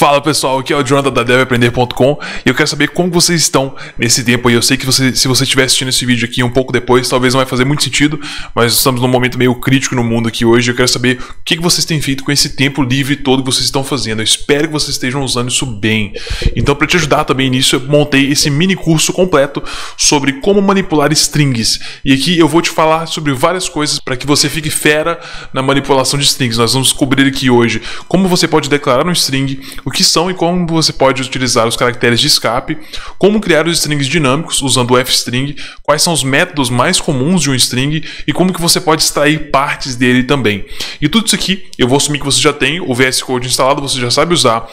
Fala pessoal, aqui é o Jonathan da devaprender.com e eu quero saber como vocês estão nesse tempo aí. Eu sei que se você estiver assistindo esse vídeo aqui um pouco depois, talvez não vai fazer muito sentido, mas estamos num momento meio crítico no mundo aqui hoje. Eu quero saber o que vocês têm feito com esse tempo livre todo que vocês estão fazendo. Eu espero que vocês estejam usando isso bem. Então, para te ajudar também nisso, eu montei esse mini curso completo sobre como manipular strings. E aqui eu vou te falar sobre várias coisas para que você fique fera na manipulação de strings. Nós vamos descobrir aqui hoje como você pode declarar um string, o que são e como você pode utilizar os caracteres de escape, como criar os strings dinâmicos usando o fstring, quais são os métodos mais comuns de um string e como que você pode extrair partes dele também. E tudo isso aqui, eu vou assumir que você já tem o VS Code instalado, você já sabe usar,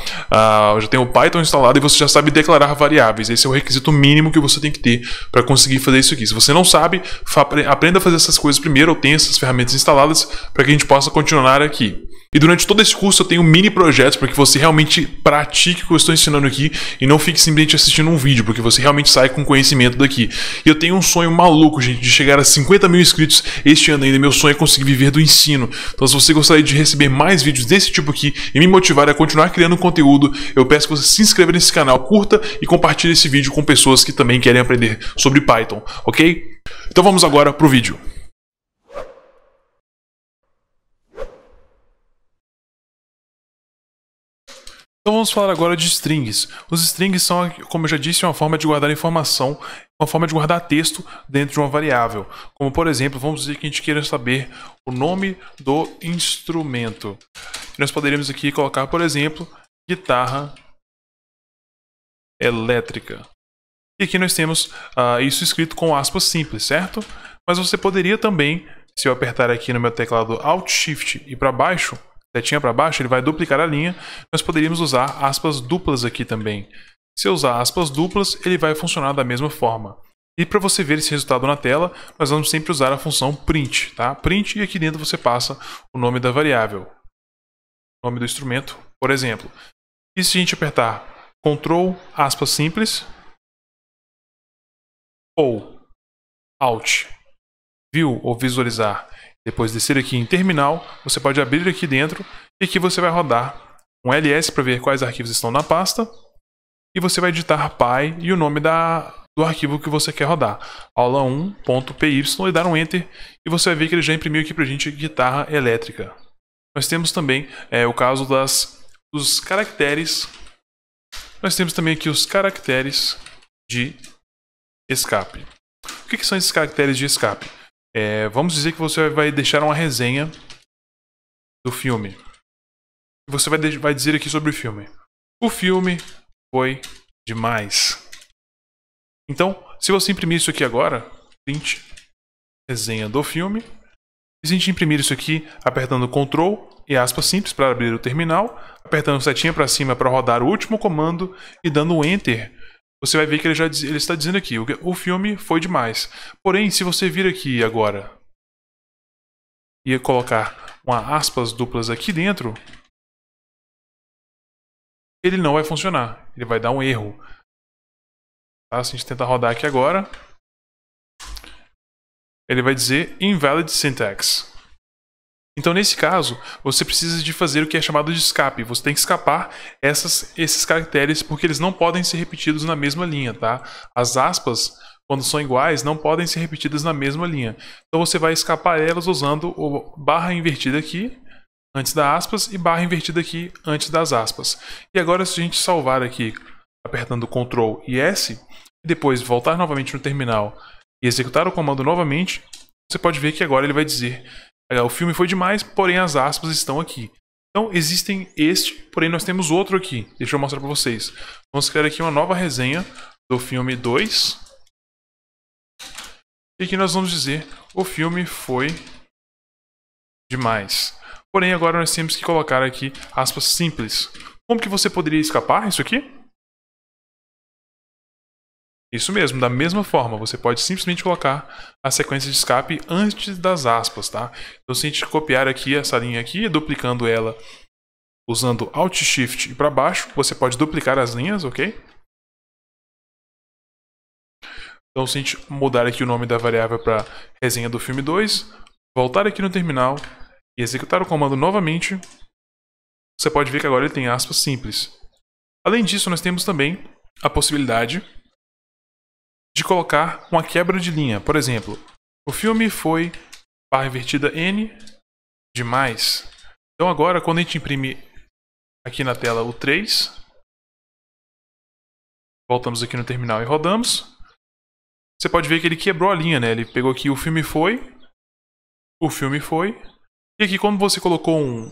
já tem o Python instalado e você já sabe declarar variáveis. Esse é o requisito mínimo que você tem que ter para conseguir fazer isso aqui. Se você não sabe, aprenda a fazer essas coisas primeiro, ou tenha essas ferramentas instaladas para que a gente possa continuar aqui. E durante todo esse curso eu tenho mini projetos para que você realmente pratique o que eu estou ensinando aqui e não fique simplesmente assistindo um vídeo, porque você realmente sai com conhecimento daqui. E eu tenho um sonho maluco, gente, de chegar a 50 mil inscritos este ano ainda. Meu sonho é conseguir viver do ensino. Então, se você gostaria de receber mais vídeos desse tipo aqui e me motivar a continuar criando conteúdo, eu peço que você se inscreva nesse canal, curta e compartilhe esse vídeo com pessoas que também querem aprender sobre Python, ok? Então vamos agora para o vídeo. Então vamos falar agora de strings. Os strings são, como eu já disse, uma forma de guardar informação, uma forma de guardar texto dentro de uma variável. Como por exemplo, vamos dizer que a gente queira saber o nome do instrumento. Nós poderíamos aqui colocar, por exemplo, guitarra elétrica. E aqui nós temos isso escrito com aspas simples, certo? Mas você poderia também, se eu apertar aqui no meu teclado Alt Shift e para baixo, setinha para baixo, ele vai duplicar a linha. Nós poderíamos usar aspas duplas aqui também. Se eu usar aspas duplas, ele vai funcionar da mesma forma. E para você ver esse resultado na tela, nós vamos sempre usar a função print, tá? Print, e aqui dentro você passa o nome da variável, o nome do instrumento, por exemplo. E se a gente apertar Ctrl, aspas simples, ou Alt, View ou visualizar, depois descer aqui em terminal, você pode abrir aqui dentro e aqui você vai rodar um ls para ver quais arquivos estão na pasta e você vai digitar py e o nome do arquivo que você quer rodar, aula1.py, e dar um enter e você vai ver que ele já imprimiu aqui para a gente guitarra elétrica. Nós temos também o caso dos caracteres, nós temos também aqui os caracteres de escape. O que são esses caracteres de escape? Vamos dizer que você vai deixar uma resenha do filme. Você vai dizer aqui sobre o filme. O filme foi demais. Então, se você imprimir isso aqui agora, print, resenha do filme. E se a gente imprimir isso aqui apertando Ctrl e aspas simples para abrir o terminal, apertando setinha para cima para rodar o último comando e dando Enter, você vai ver que ele está dizendo aqui, o filme foi demais. Porém, se você vir aqui agora e colocar uma aspas duplas aqui dentro, ele não vai funcionar. Ele vai dar um erro. Tá? Se a gente tentar rodar aqui agora, ele vai dizer Invalid Syntax. Então, nesse caso, você precisa de fazer o que é chamado de escape. Você tem que escapar esses caracteres, porque eles não podem ser repetidos na mesma linha, tá? As aspas, quando são iguais, não podem ser repetidas na mesma linha. Então, você vai escapar elas usando o barra invertida aqui, antes da aspas, e barra invertida aqui, antes das aspas. E agora, se a gente salvar aqui, apertando Ctrl e S, e depois voltar novamente no terminal e executar o comando novamente, você pode ver que agora ele vai dizer... O filme foi demais, porém as aspas estão aqui. Então existem porém nós temos outro aqui. Deixa eu mostrar para vocês. Vamos criar aqui uma nova resenha do filme 2. E aqui nós vamos dizer, o filme foi demais. Porém agora nós temos que colocar aqui aspas simples. Como que você poderia escapar isso aqui? Isso mesmo, da mesma forma, você pode simplesmente colocar a sequência de escape antes das aspas, tá? Então se a gente copiar aqui essa linha aqui, duplicando ela usando Alt Shift e para baixo, você pode duplicar as linhas, ok? Então se a gente mudar aqui o nome da variável para resenha do filme 2, voltar aqui no terminal e executar o comando novamente, você pode ver que agora ele tem aspas simples. Além disso, nós temos também a possibilidade de colocar uma quebra de linha. Por exemplo, o filme foi barra invertida N de mais. Então agora, quando a gente imprime aqui na tela o 3, voltamos aqui no terminal e rodamos, você pode ver que ele quebrou a linha, né? Ele pegou aqui o filme foi, e aqui quando você colocou um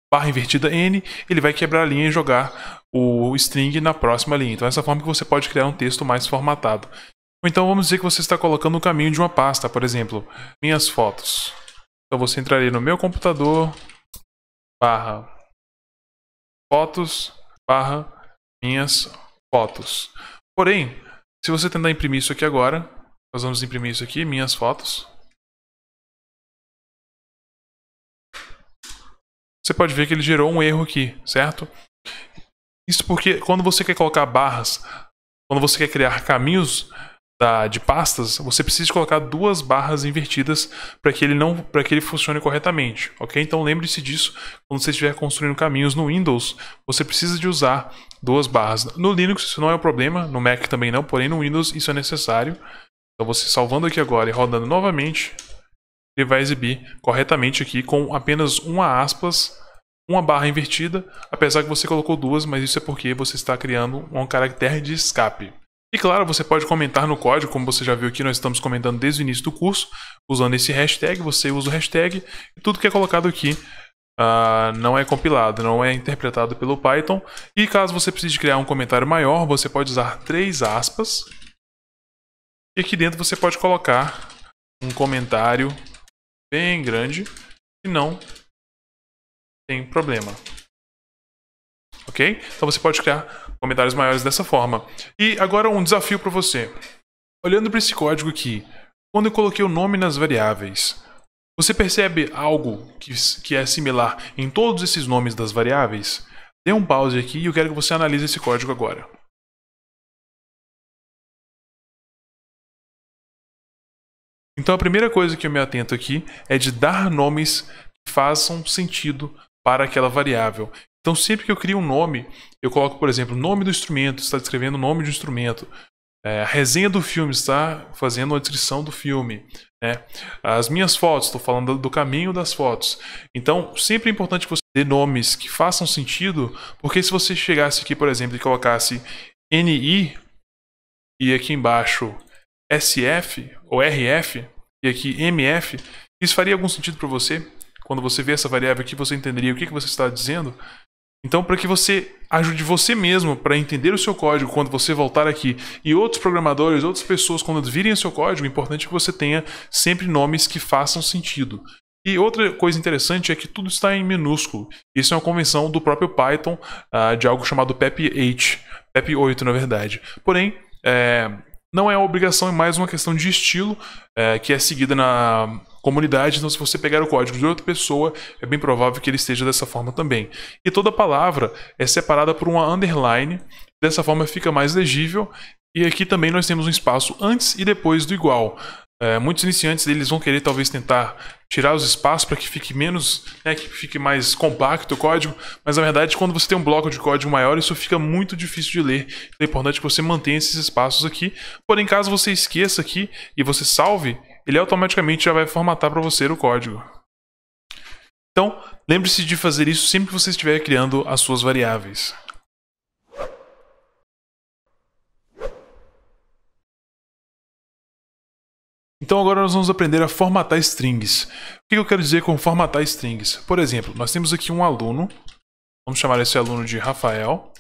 barra invertida N, ele vai quebrar a linha e jogar o string na próxima linha. Então essa forma que você pode criar um texto mais formatado. Ou então vamos dizer que você está colocando o caminho de uma pasta, por exemplo, minhas fotos. Então você entraria no meu computador, barra fotos, barra minhas fotos. Porém, se você tentar imprimir isso aqui agora, nós vamos imprimir isso aqui, minhas fotos. Você pode ver que ele gerou um erro aqui, certo? Isso porque quando você quer colocar barras, quando você quer criar caminhos de pastas, você precisa colocar duas barras invertidas para que ele funcione corretamente, ok? Então lembre-se disso quando você estiver construindo caminhos no Windows, você precisa de usar duas barras. No Linux isso não é um problema, no Mac também não, porém no Windows isso é necessário. Então você salvando aqui agora e rodando novamente, ele vai exibir corretamente aqui com apenas uma barra invertida, apesar que você colocou duas, mas isso é porque você está criando um caractere de escape. E claro, você pode comentar no código, como você já viu aqui, nós estamos comentando desde o início do curso, usando esse hashtag, você usa o hashtag, e tudo que é colocado aqui não é compilado, não é interpretado pelo Python. E caso você precise criar um comentário maior, você pode usar 3 aspas, e aqui dentro você pode colocar um comentário bem grande, e não tem problema. Ok? Então você pode criar comentários maiores dessa forma. E agora um desafio para você. Olhando para esse código aqui, quando eu coloquei o nome nas variáveis, você percebe algo que é similar em todos esses nomes das variáveis? Dê um pause aqui e eu quero que você analise esse código agora. Então a primeira coisa que eu me atento aqui é de dar nomes que façam sentido para aquela variável. Então sempre que eu crio um nome, eu coloco, por exemplo, o nome do instrumento, está descrevendo o nome do instrumento. A resenha do filme está fazendo a descrição do filme. As minhas fotos, estou falando do caminho das fotos. Então sempre é importante que você dê nomes que façam sentido, porque se você chegasse aqui, por exemplo, e colocasse NI, e aqui embaixo SF ou RF, e aqui MF, isso faria algum sentido para você? Quando você vê essa variável aqui, você entenderia o que você está dizendo? Então, para que você ajude você mesmo para entender o seu código quando você voltar aqui, e outros programadores, outras pessoas, quando virem o seu código, é importante que você tenha sempre nomes que façam sentido. E outra coisa interessante é que tudo está em minúsculo. Isso é uma convenção do próprio Python, de algo chamado PEP8. PEP8, na verdade. Porém, não é uma obrigação, é mais uma questão de estilo que é seguida na comunidade. Então, se você pegar o código de outra pessoa, é bem provável que ele esteja dessa forma também. E toda palavra é separada por uma underline, dessa forma fica mais legível. E aqui também nós temos um espaço antes e depois do igual. Muitos iniciantes eles vão querer talvez tentar tirar os espaços para que fique menos, que fique mais compacto o código, mas na verdade quando você tem um bloco de código maior isso fica muito difícil de ler. Então é importante que você mantenha esses espaços aqui. Porém, caso você esqueça aqui e você salve, ele automaticamente já vai formatar para você o código. Então lembre-se de fazer isso sempre que você estiver criando as suas variáveis. Então agora nós vamos aprender a formatar strings. O que eu quero dizer com formatar strings? Por exemplo, nós temos aqui um aluno, vamos chamar esse aluno de Rafael.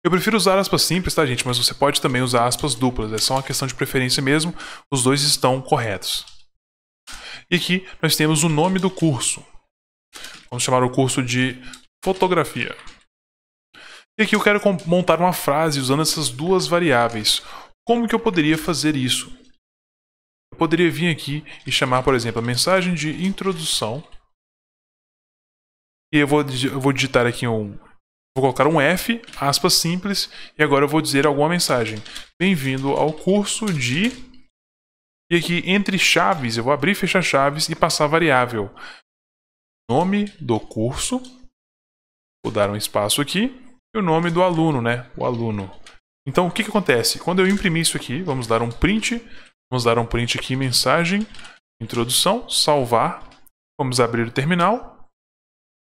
Eu prefiro usar aspas simples, tá, gente? Mas você pode também usar aspas duplas, é só uma questão de preferência mesmo, os dois estão corretos. E aqui nós temos o nome do curso. Vamos chamar o curso de fotografia. E aqui eu quero montar uma frase usando essas duas variáveis. Como que eu poderia fazer isso? Eu poderia vir aqui e chamar, por exemplo, a mensagem de introdução. E eu vou digitar aqui vou colocar um F, aspas simples, e agora eu vou dizer alguma mensagem. Bem-vindo ao curso de... E aqui, entre chaves, eu vou abrir e fechar chaves e passar a variável. Nome do curso. Vou dar um espaço aqui. e o nome do aluno, né? O aluno. Então, o que acontece? Quando eu imprimir isso aqui, vamos dar um print. Vamos dar um print aqui, mensagem, introdução, salvar. Vamos abrir o terminal.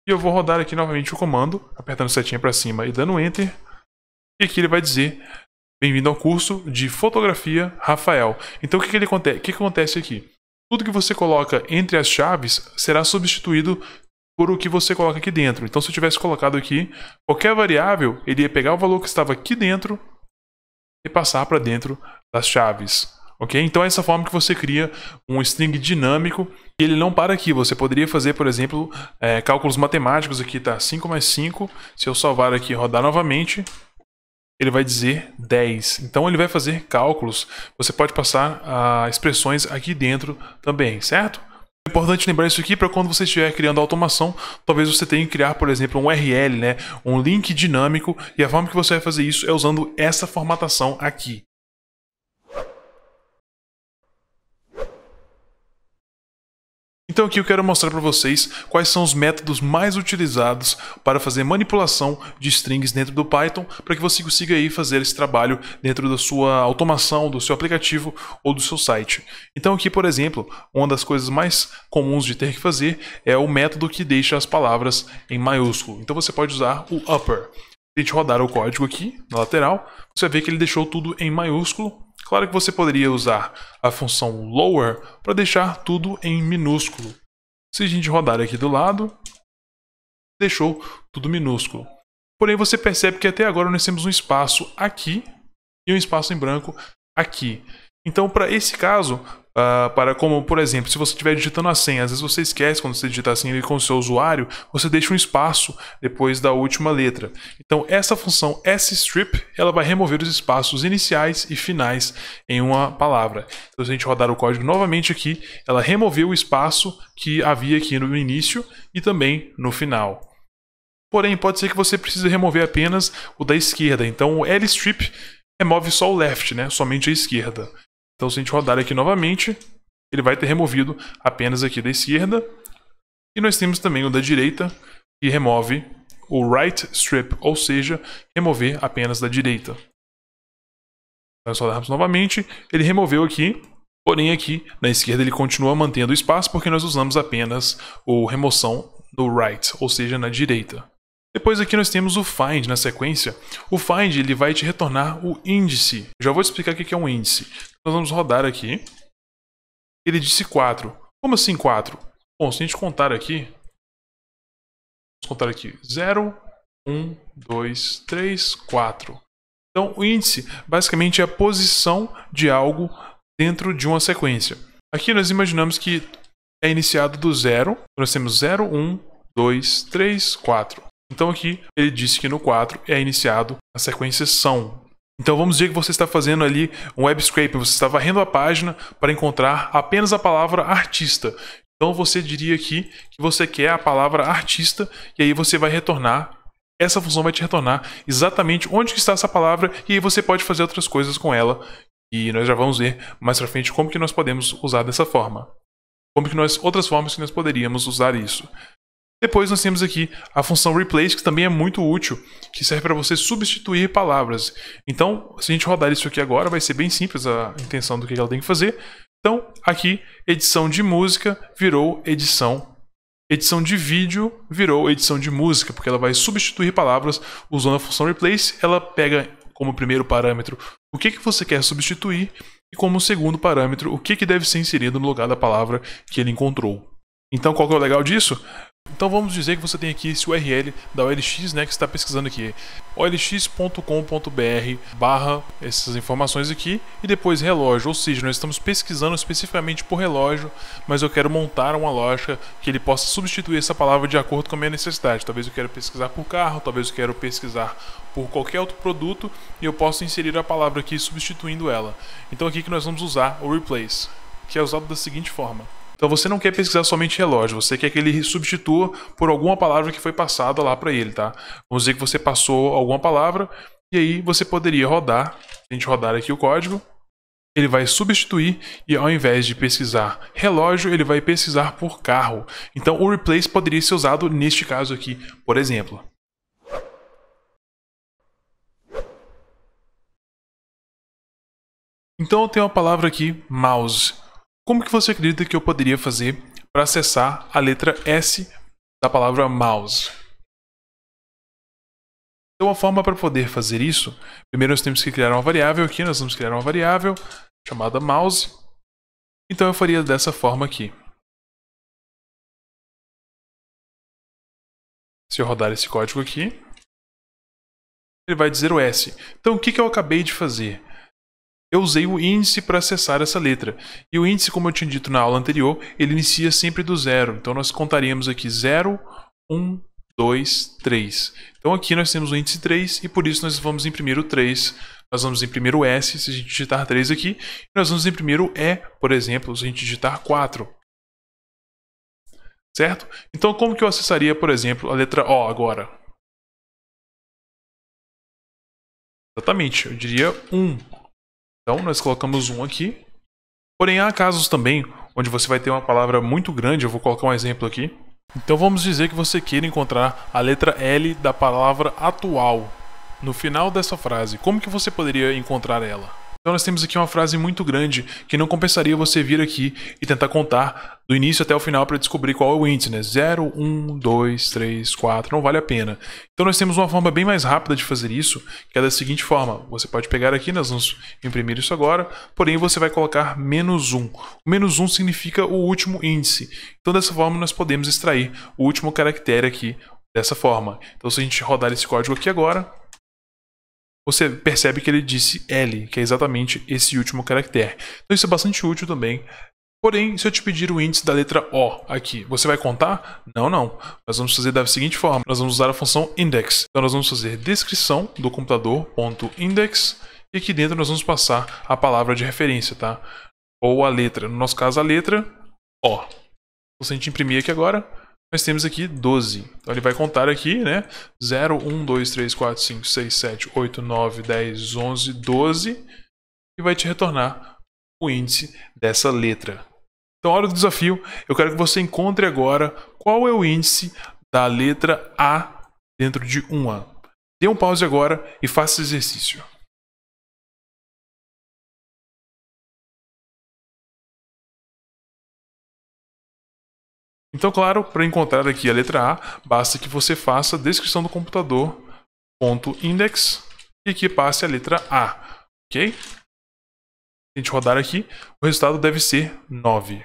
E eu vou rodar aqui novamente o comando, apertando setinha para cima e dando Enter. E aqui ele vai dizer, bem-vindo ao curso de fotografia Rafael. Então, o que acontece aqui? Tudo que você coloca entre as chaves será substituído por o que você coloca aqui dentro. Então, se eu tivesse colocado aqui qualquer variável, ele ia pegar o valor que estava aqui dentro e passar para dentro das chaves. Ok? Então, é essa forma que você cria um string dinâmico e ele não para aqui. Você poderia fazer, por exemplo, cálculos matemáticos. Aqui está 5 mais 5. Se eu salvar aqui e rodar novamente, ele vai dizer 10. Então, ele vai fazer cálculos. Você pode passar expressões aqui dentro também, certo? É importante lembrar isso aqui para quando você estiver criando automação, talvez você tenha que criar, por exemplo, um URL, né? Um link dinâmico, e a forma que você vai fazer isso é usando essa formatação aqui. Então aqui eu quero mostrar para vocês quais são os métodos mais utilizados para fazer manipulação de strings dentro do Python, para que você consiga aí fazer esse trabalho dentro da sua automação, do seu aplicativo ou do seu site. Então aqui, por exemplo, uma das coisas mais comuns de ter que fazer é o método que deixa as palavras em maiúsculo. Então você pode usar o upper. Se a gente rodar o código aqui na lateral, você vai ver que ele deixou tudo em maiúsculo. Claro que você poderia usar a função lower para deixar tudo em minúsculo. Se a gente rodar aqui do lado, deixou tudo minúsculo. Porém, você percebe que até agora nós temos um espaço aqui e um espaço em branco aqui. Então, para esse caso, como por exemplo, se você estiver digitando a senha, às vezes você esquece quando você digitar a senha com o seu usuário, você deixa um espaço depois da última letra. Então essa função sstrip, ela vai remover os espaços iniciais e finais em uma palavra. Então se a gente rodar o código novamente aqui, ela removeu o espaço que havia aqui no início e também no final. Porém, pode ser que você precise remover apenas o da esquerda. Então o lstrip remove só o left, né? Somente a esquerda. Então, se a gente rodar aqui novamente, ele vai ter removido apenas aqui da esquerda. E nós temos também o da direita, que remove o right strip, ou seja, remover apenas da direita. Nós rodarmos novamente, ele removeu aqui, porém aqui na esquerda ele continua mantendo o espaço, porque nós usamos apenas o remoção do right, ou seja, na direita. Depois aqui nós temos o find na sequência. O find ele vai te retornar o índice. Já vou te explicar o que é um índice. Nós vamos rodar aqui. Ele disse 4. Como assim 4? Bom, se a gente contar aqui, vamos contar aqui 0, 1, 2, 3, 4. Então o índice basicamente é a posição de algo dentro de uma sequência. Aqui nós imaginamos que é iniciado do 0. Nós temos 0, 1, 2, 3, 4. Então aqui ele disse que no 4 é iniciado a sequência são. Então vamos dizer que você está fazendo ali um web scraping, você está varrendo a página para encontrar apenas a palavra artista. Então você diria aqui que você quer a palavra artista e aí você vai retornar, essa função vai te retornar exatamente onde que está essa palavra e aí você pode fazer outras coisas com ela. E nós já vamos ver mais para frente como que nós podemos usar dessa forma. Outras formas que nós poderíamos usar isso. Depois nós temos aqui a função replace, que também é muito útil, que serve para você substituir palavras. Então, se a gente rodar isso aqui agora, vai ser bem simples a intenção do que ela tem que fazer. Então, aqui, edição de música virou edição. Edição de vídeo virou edição de música, porque ela vai substituir palavras usando a função replace. Ela pega como primeiro parâmetro o que você quer substituir e como segundo parâmetro o que deve ser inserido no lugar da palavra que ele encontrou. Então, qual que é o legal disso? Então vamos dizer que você tem aqui esse URL da OLX, né, que você está pesquisando aqui, olx.com.br / essas informações aqui e depois relógio, ou seja, nós estamos pesquisando especificamente por relógio, mas eu quero montar uma lógica que ele possa substituir essa palavra de acordo com a minha necessidade. Talvez eu quero pesquisar por carro, talvez eu quero pesquisar por qualquer outro produto e eu posso inserir a palavra aqui substituindo ela. Então aqui que nós vamos usar o replace, que é usado da seguinte forma. Então você não quer pesquisar somente relógio, você quer que ele substitua por alguma palavra que foi passada lá para ele, tá? Vamos dizer que você passou alguma palavra e aí você poderia rodar, se a gente rodar aqui o código, ele vai substituir e ao invés de pesquisar relógio, ele vai pesquisar por carro. Então o replace poderia ser usado neste caso aqui, por exemplo. Então eu tenho a palavra aqui, mouse. Como que você acredita que eu poderia fazer para acessar a letra S da palavra mouse? Então a forma para poder fazer isso, primeiro nós temos que criar uma variável aqui, nós vamos criar uma variável chamada mouse. Então eu faria dessa forma aqui. Se eu rodar esse código aqui, ele vai dizer o S. Então o que eu acabei de fazer? Eu usei o índice para acessar essa letra. E o índice, como eu tinha dito na aula anterior, ele inicia sempre do zero. Então nós contaríamos aqui 0, 1, 2, 3. Então aqui nós temos o índice 3 e por isso nós vamos imprimir o 3. Nós vamos imprimir o S se a gente digitar 3 aqui. E nós vamos imprimir o E, por exemplo, se a gente digitar 4. Certo? Então como que eu acessaria, por exemplo, a letra O agora? Exatamente, eu diria 1. Então, nós colocamos 1 aqui. Porém, há casos também onde você vai ter uma palavra muito grande. Eu vou colocar um exemplo aqui. Então, vamos dizer que você queira encontrar a letra L da palavra atual no final dessa frase. Como que você poderia encontrar ela? Então, nós temos aqui uma frase muito grande que não compensaria você vir aqui e tentar contar do início até o final para descobrir qual é o índice, né? 0, 1, 2, 3, 4, não vale a pena. Então nós temos uma forma bem mais rápida de fazer isso, que é da seguinte forma. Você pode pegar aqui, nós vamos imprimir isso agora, porém você vai colocar -1. O -1 significa o último índice. Então dessa forma nós podemos extrair o último caractere aqui dessa forma. Então se a gente rodar esse código aqui agora, você percebe que ele disse L, que é exatamente esse último caractere. Então isso é bastante útil também. Porém, se eu te pedir o índice da letra O aqui, você vai contar? Não, não. Nós vamos fazer da seguinte forma. Nós vamos usar a função index. Então nós vamos fazer descrição do computador.index e aqui dentro nós vamos passar a palavra de referência, tá? Ou a letra. No nosso caso, a letra O. Então, se a gente imprimir aqui agora, nós temos aqui 12. Então ele vai contar aqui, né? 0, 1, 2, 3, 4, 5, 6, 7, 8, 9, 10, 11, 12 e vai te retornar o índice dessa letra. Então, a hora do desafio, eu quero que você encontre agora qual é o índice da letra A dentro de uma. Dê um pause agora e faça esse exercício. Então, claro, para encontrar aqui a letra A, basta que você faça a descrição do computador.index e aqui passe a letra A, ok? Se a gente rodar aqui, o resultado deve ser 9.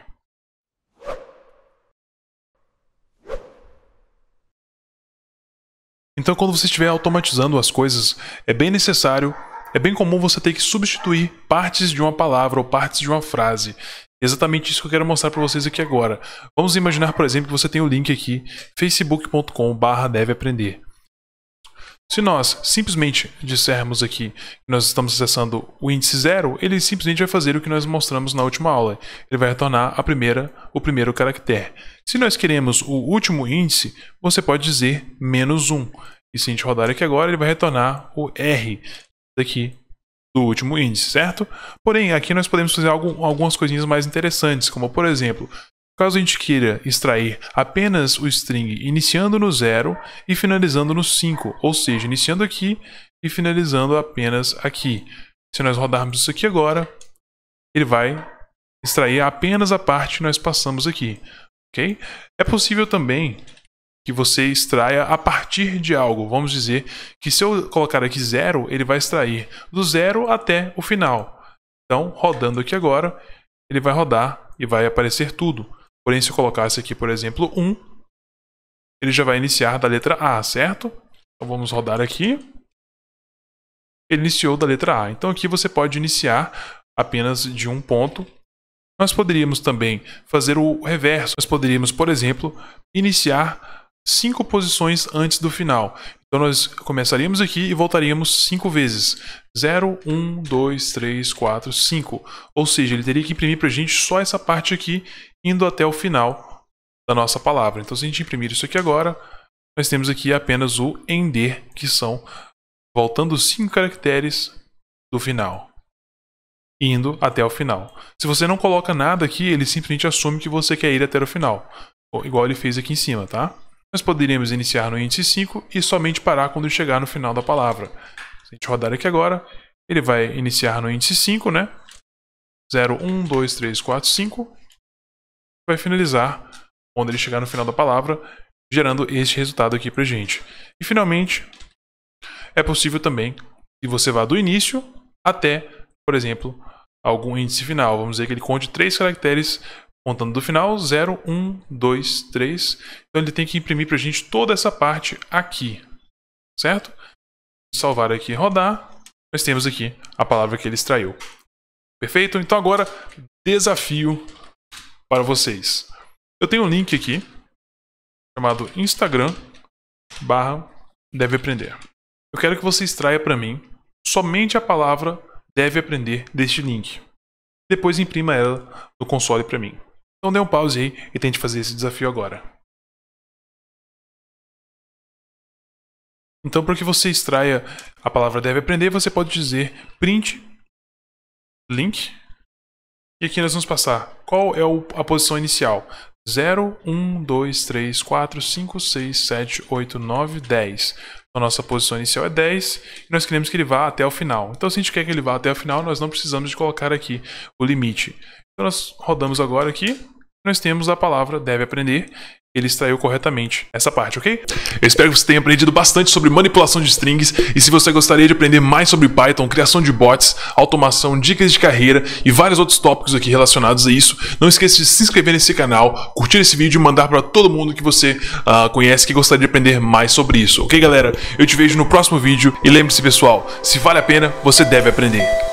Então, quando você estiver automatizando as coisas, é bem necessário, é bem comum você ter que substituir partes de uma palavra ou partes de uma frase. Exatamente isso que eu quero mostrar para vocês aqui agora. Vamos imaginar, por exemplo, que você tem o link aqui, facebook.com/deveaprender. Se nós simplesmente dissermos aqui que nós estamos acessando o índice 0, ele simplesmente vai fazer o que nós mostramos na última aula. Ele vai retornar o primeiro caractere. Se nós queremos o último índice, você pode dizer -1. E se a gente rodar aqui agora, ele vai retornar o R daqui do último índice, certo? Porém, aqui nós podemos fazer algumas coisinhas mais interessantes, como por exemplo, caso a gente queira extrair apenas o string iniciando no 0 e finalizando no 5, ou seja, iniciando aqui e finalizando apenas aqui. Se nós rodarmos isso aqui agora, ele vai extrair apenas a parte que nós passamos aqui, ok? É possível também que você extraia a partir de algo. Vamos dizer que se eu colocar aqui 0, ele vai extrair do 0 até o final. Então, rodando aqui agora, ele vai rodar e vai aparecer tudo. Porém, se eu colocasse aqui, por exemplo, 1, ele já vai iniciar da letra A, certo? Então vamos rodar aqui. Ele iniciou da letra A. Então aqui você pode iniciar apenas de um ponto. Nós poderíamos também fazer o reverso. Nós poderíamos, por exemplo, iniciar 5 posições antes do final. Então nós começaríamos aqui e voltaríamos 5 vezes. 0, 1, 2, 3, 4, 5. Ou seja, ele teria que imprimir para a gente só essa parte aqui, indo até o final da nossa palavra. Então se a gente imprimir isso aqui agora, nós temos aqui apenas o ender, que são voltando 5 caracteres do final, indo até o final. Se você não coloca nada aqui, ele simplesmente assume que você quer ir até o final, igual ele fez aqui em cima, tá? Nós poderíamos iniciar no índice 5 e somente parar quando chegar no final da palavra. Se a gente rodar aqui agora, ele vai iniciar no índice 5, né? 0, 1, 2, 3, 4, 5. Vai finalizar quando ele chegar no final da palavra, gerando este resultado aqui pra gente. E finalmente, é possível também que você vá do início até, por exemplo, algum índice final. Vamos dizer que ele conte 3 caracteres, contando do final, 0, 1, 2, 3. Então ele tem que imprimir pra gente toda essa parte aqui, certo? Salvar aqui e rodar, nós temos aqui a palavra que ele extraiu. Perfeito? Então agora, desafio para vocês. Eu tenho um link aqui, chamado Instagram/deveaprender. Eu quero que você extraia para mim somente a palavra deve aprender deste link. Depois imprima ela no console para mim. Então dê um pause aí e tente fazer esse desafio agora. Então, para que você extraia a palavra deve aprender, você pode dizer print link. E aqui nós vamos passar qual é a posição inicial. 0, 1, 2, 3, 4, 5, 6, 7, 8, 9, 10. Então, nossa posição inicial é 10 e nós queremos que ele vá até o final. Então, se a gente quer que ele vá até o final, nós não precisamos de colocar aqui o limite. Então, nós rodamos agora aqui. Nós temos a palavra deve aprender. Ele extraiu corretamente essa parte, ok? Eu espero que você tenha aprendido bastante sobre manipulação de strings. E se você gostaria de aprender mais sobre Python, criação de bots, automação, dicas de carreira e vários outros tópicos aqui relacionados a isso, não esqueça de se inscrever nesse canal, curtir esse vídeo e mandar para todo mundo que você conhece que gostaria de aprender mais sobre isso, ok, galera? Eu te vejo no próximo vídeo e lembre-se, pessoal, se vale a pena, você deve aprender.